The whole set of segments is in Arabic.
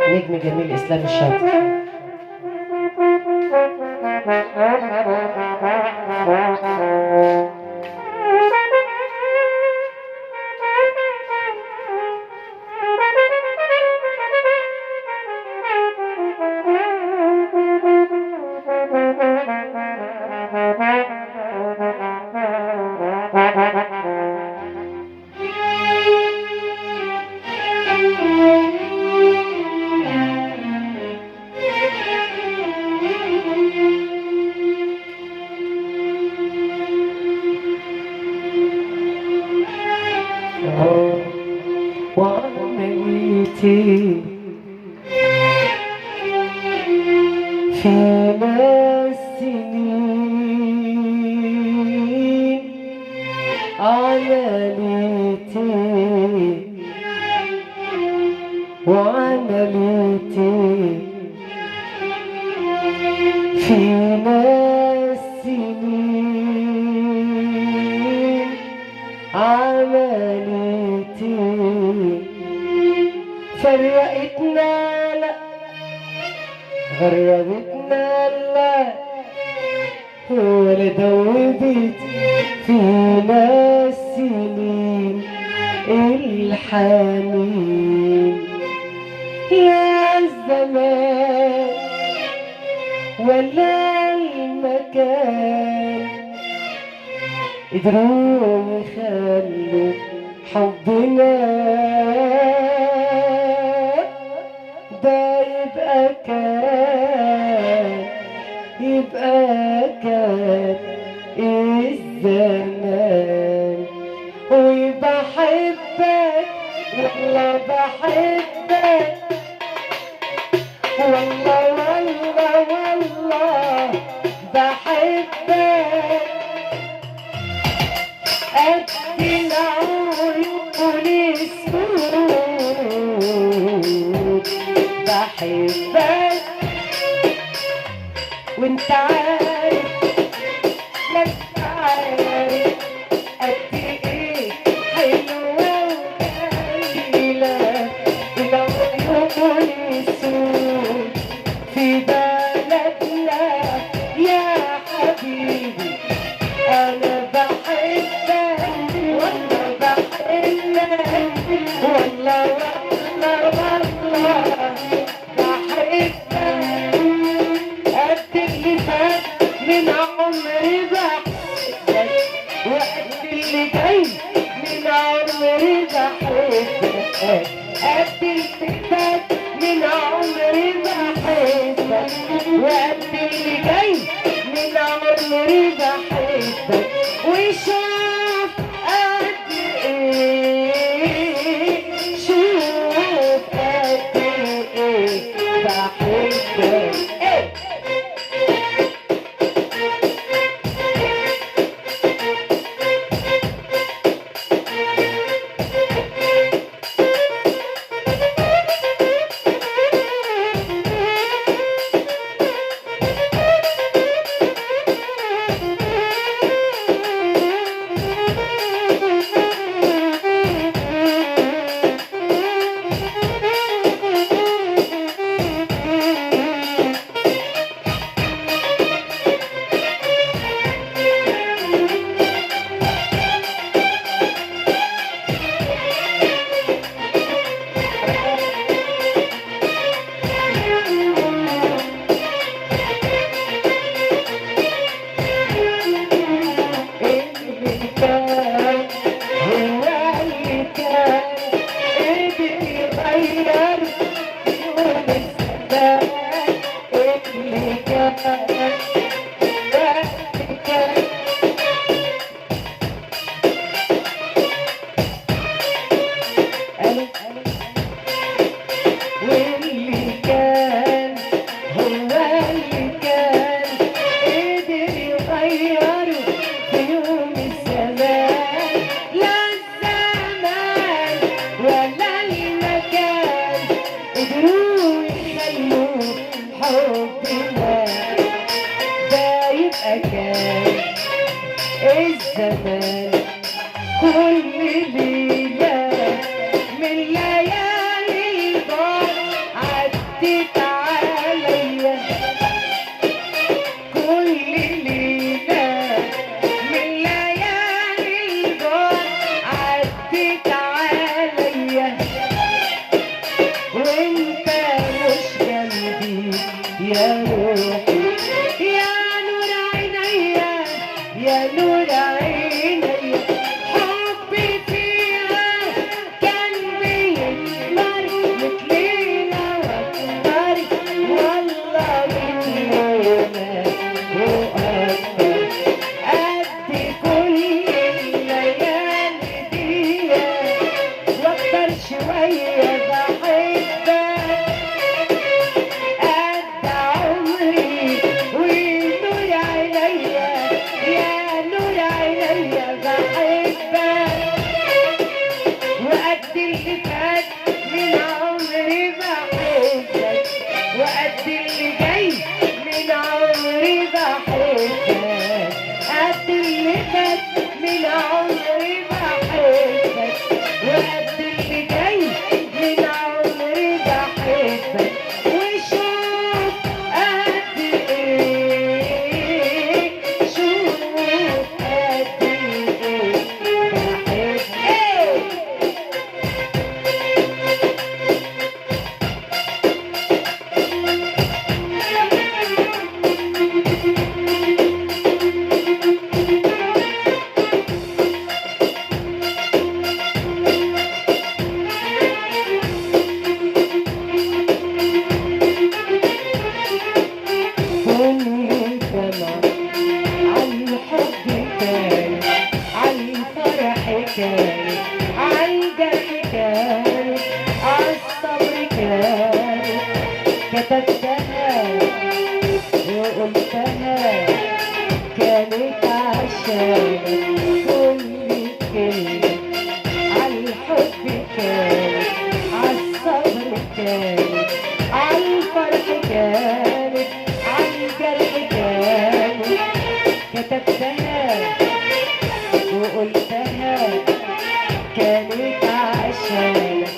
نجم جميل إسلام الشاطر. وعملتي فينا السنين عملتي وعملتي فينا السنين عملتي فرقتنا لا غربتنا لا ولا دوبت فينا السنين الحنين يا الزمان ولا المكان قدروا يخلوا حبنا ده يبقى كان الزمان وبحبك والله بحبك والله والله والله بحبك قد العيون السود بحبك وانت عارف ما انت عارف قد ايه حلوة وجميلة العيون السود في بلدنا يا حبيبي انا بحبك والله بحبك والله والله والله بحبك قد اللي فات من عمري بحبك وقد اللي جاي من عمري بحبك قد اللي فات من عمري بحبك وقد اللي جاي من عمري بحبك وشوف قد ايه شوف قد ايه بحبك الزمان كل ليلة من ليالي البعد عدت عليا، كل ليلة من ليالي البعد عدت عليا، وانت مش جنبي يا روحي يا نور عينيا، يا نور عينيا. حبي فيها كان بيكبر مثلينا واكبر، والله مثلينا واكبر، قد كل الليالي دي واكتر شوية بحبك، قد عمري ونور عينيا، يا نور عينيا بحبك، وقد اللي فات من عمري بحبك، وقد اللي جاي من عمري بحبك، قد اللي فات من عمري بحبك، وقد اللي جاي من عمري بحبك، وشوف قد ايه، شوف قد ايه بحبك. كل دمع عالحب كان، عالفرح كان، عالجرح كان، عالصبر كان، كتبتها وقلتها كانت عشانك، كل كلمة عالحب كانت، عالصبر كانت، عالفرح كانت، عالجرح كانت، كتبتها وقلتها كانت عشانك.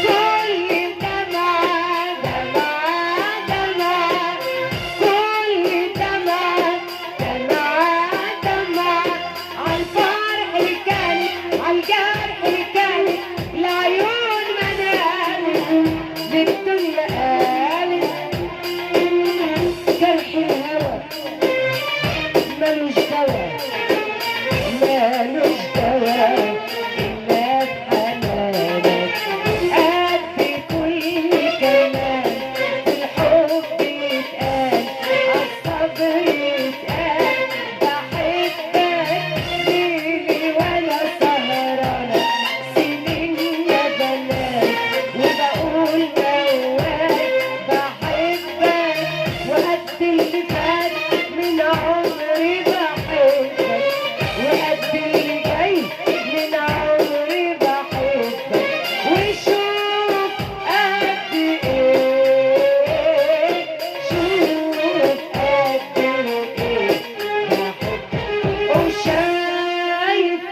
كل دمعة دمعة دمعة، كل دمعة دمعة دمعة، عالفرح كانت، عالجرح كانت، العيون ما نامت، للدنيا قالت جرح الهوى ملوش دوا، ملوش دوا إلا بحنانك، قد كل كلام في الحب يتقال، عالصبر يتقال، بحبك ليلي وأنا سهرانة سنين يا بنات، وبقول موال بحبك، وقد اللي فات من عمري بحبك، وقد اللي جاي من عمري بحبك، وشوف قد ايه، شوف قد ايه بحبك، وشايف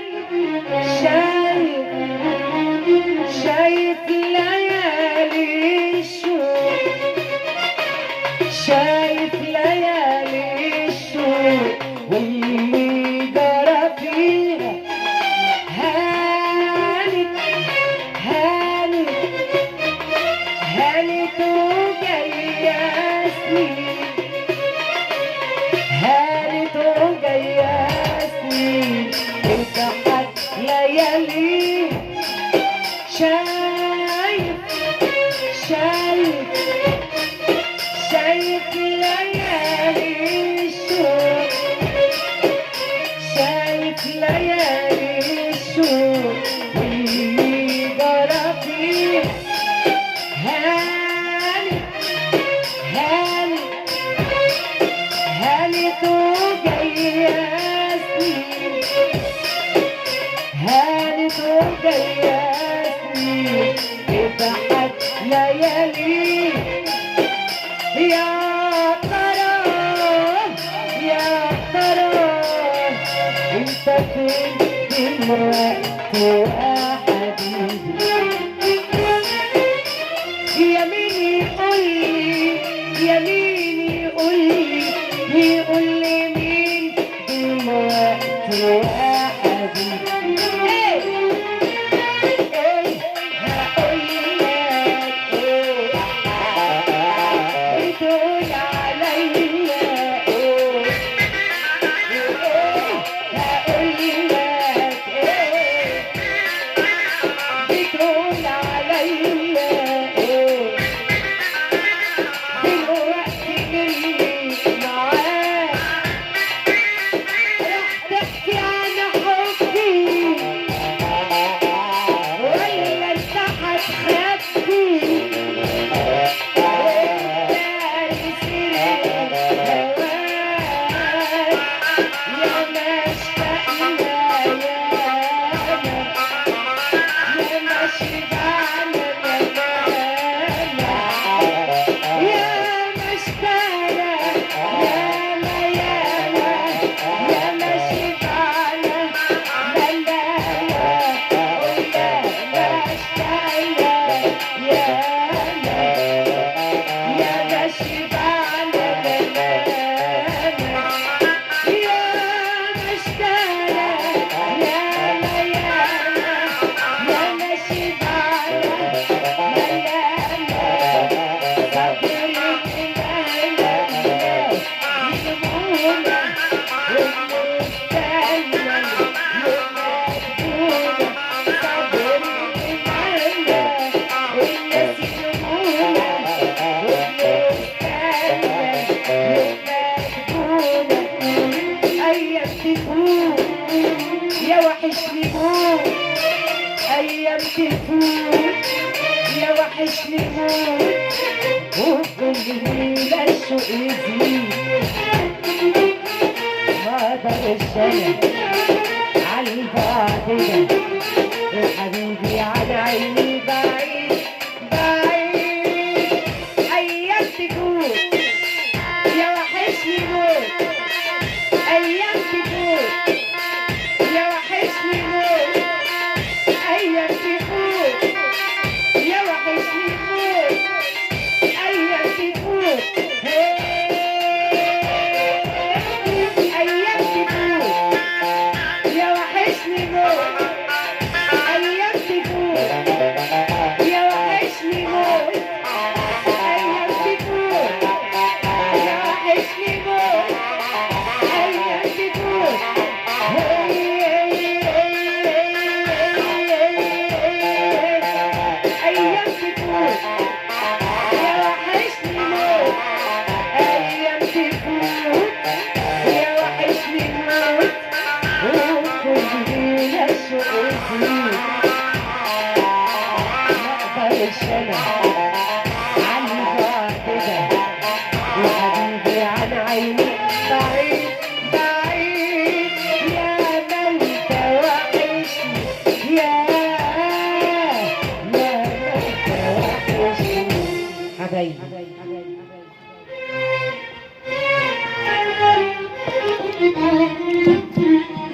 شايف ليالي الشوق، شايف ليالي الشوق واللي جرى فيها، هانت هانت هانت وجاية سنين، هانت وجاية سنين، انتحت ليالي، شايف شايف ليالي الشوق، شايف ليالي الشوق واللي جرى فيه، هانت هانت وجاية سنين، هانت وجاية سنين، انتحت ليالي. يا ترى يا ترى انت فين دلوقتي يا حبيبي؟ يميني قولي، يميني قولي، يقولي مين دلوقتي يا حبيبي؟ يا وحشني موت، ايام تفوت يا وحشني موت، وكل ليلة الشوق يزيد. ما اقدرش انا عالبعد ده يا حبيبي، عن عيني بعيد بعيد. ايام تفوت يا وحشني موت، ايام تفوت يا وحشني موت، ايام تفوت يا وحشني موت، ايام تفوت ايام تفوت يا وحشني موت، ايام تفوت يا وحشني موت، ايام تفوت يا وحشني موت، ايام تفوت. ايام تفوت يا وحشني موت، ايام تفوت يا وحشني موت، وكل ليلة الشوق يزيد. مقدرش انا عالبعد ده يا حبيبي، عن عيني بعيد بعيد. يا ما انت وحشني، يا ما انت وحشني حبايبي.